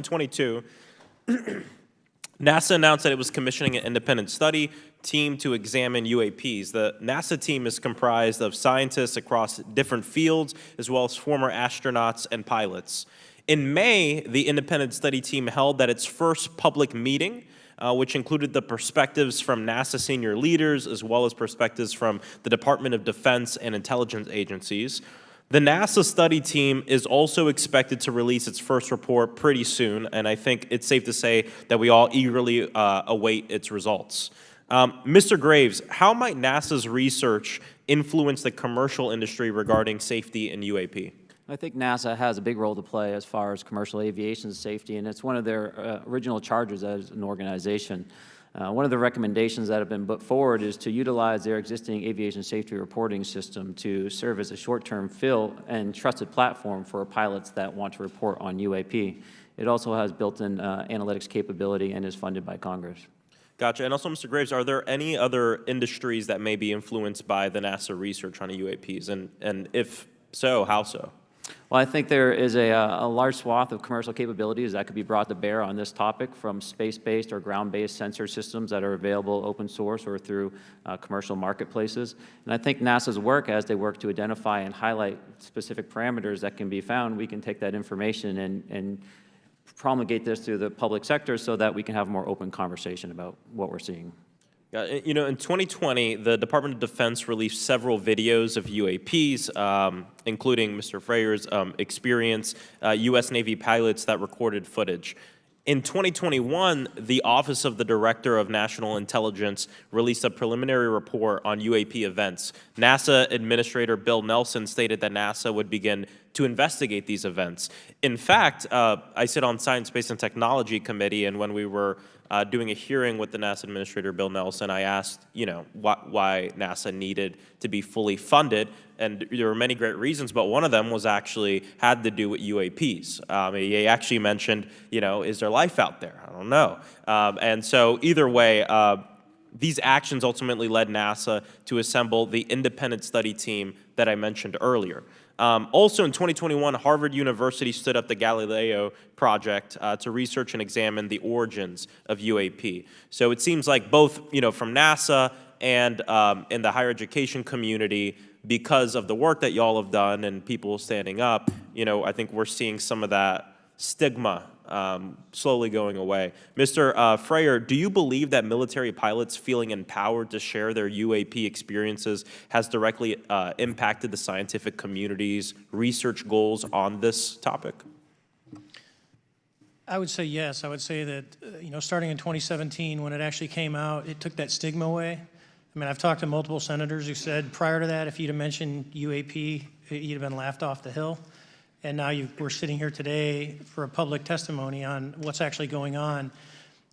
2022, NASA announced that it was commissioning an independent study team to examine UAPs. The NASA team is comprised of scientists across different fields, as well as former astronauts and pilots. In May, the independent study team held its first public meeting, which included the perspectives from NASA senior leaders, as well as perspectives from the Department of Defense and intelligence agencies. The NASA study team is also expected to release its first report pretty soon, and I think it's safe to say that we all eagerly await its results. Mr. Graves, how might NASA's research influence the commercial industry regarding safety in UAP? I think NASA has a big role to play as far as commercial aviation safety, and it's one of their original charges as an organization. One of the recommendations that have been put forward is to utilize their existing aviation safety reporting system to serve as a short-term fill and trusted platform for pilots that want to report on UAP. It also has built-in analytics capability and is funded by Congress. Gotcha. And also, Mr. Graves, are there any other industries that may be influenced by the NASA research on UAPs? And if so, how so? Well, I think there is a large swath of commercial capabilities that could be brought to bear on this topic, from space-based or ground-based sensor systems that are available open source or through commercial marketplaces. And I think NASA's work, as they work to identify and highlight specific parameters that can be found, we can take that information and promulgate this through the public sector so that we can have a more open conversation about what we're seeing. You know, in 2020, the Department of Defense released several videos of UAPs, including Mr. Freyer's experience, U.S. Navy pilots that recorded footage. In 2021, the Office of the Director of National Intelligence released a preliminary report on UAP events. NASA Administrator Bill Nelson stated that NASA would begin to investigate these events. In fact, I sit on Science, Space, and Technology Committee, and when we were doing a hearing with the NASA Administrator Bill Nelson, I asked, why NASA needed to be fully funded, and there were many great reasons, but one of them was actually had to do with UAPs. He actually mentioned, is there life out there? I don't know. And so either way, these actions ultimately led NASA to assemble the independent study team that I mentioned earlier. Also in 2021, Harvard University stood up the Galileo project to research and examine the origins of UAP. So it seems like both, from NASA and in the higher education community, because of the work that y'all have done and people standing up, I think we're seeing some of that stigma slowly going away. Mr. Freyer, do you believe that military pilots feeling empowered to share their UAP experiences has directly impacted the scientific community's research goals on this topic? I would say yes. I would say that, starting in 2017, when it actually came out, it took that stigma away. I mean, I've talked to multiple senators who said prior to that, if you'd have mentioned UAP, you'd have been laughed off the hill. And now we're sitting here today for a public testimony on what's actually going on.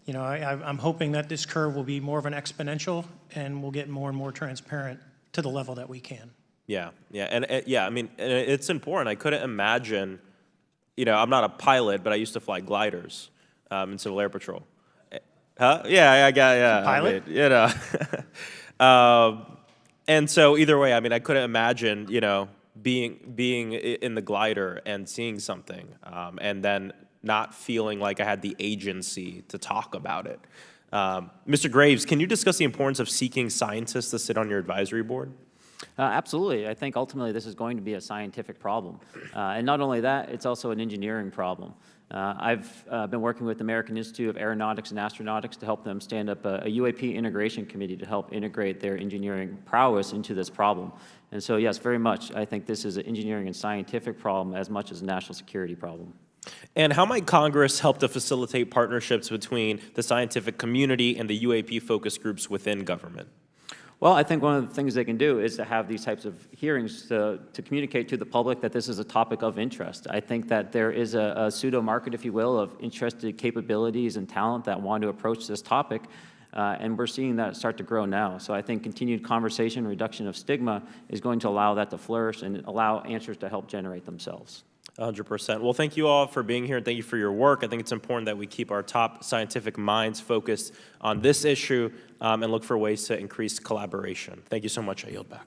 I'm hoping that this curve will be more of an exponential and we'll get more and more transparent to the level that we can. Yeah, and it's important. I couldn't imagine, I'm not a pilot, but I used to fly gliders in Civil Air Patrol. Huh? Yeah. Pilot? And so either way, I couldn't imagine, being in the glider and seeing something, and then not feeling like I had the agency to talk about it. Mr. Graves, can you discuss the importance of seeking scientists to sit on your advisory board? Absolutely. I think ultimately this is going to be a scientific problem. And not only that, it's also an engineering problem. I've been working with the American Institute of Aeronautics and Astronautics to help them stand up a UAP integration committee to help integrate their engineering prowess into this problem. And so, yes, very much, I think this is an engineering and scientific problem as much as a national security problem. And how might Congress help to facilitate partnerships between the scientific community and the UAP focus groups within government? Well, I think one of the things they can do is to have these types of hearings to communicate to the public that this is a topic of interest. I think that there is a pseudo-market, if you will, of interested capabilities and talent that want to approach this topic, and we're seeing that start to grow now. So I think continued conversation, reduction of stigma is going to allow that to flourish and allow answers to help generate themselves. 100%. Well, thank you all for being here, and thank you for your work. I think it's important that we keep our top scientific minds focused on this issue and look for ways to increase collaboration. Thank you so much. I yield back.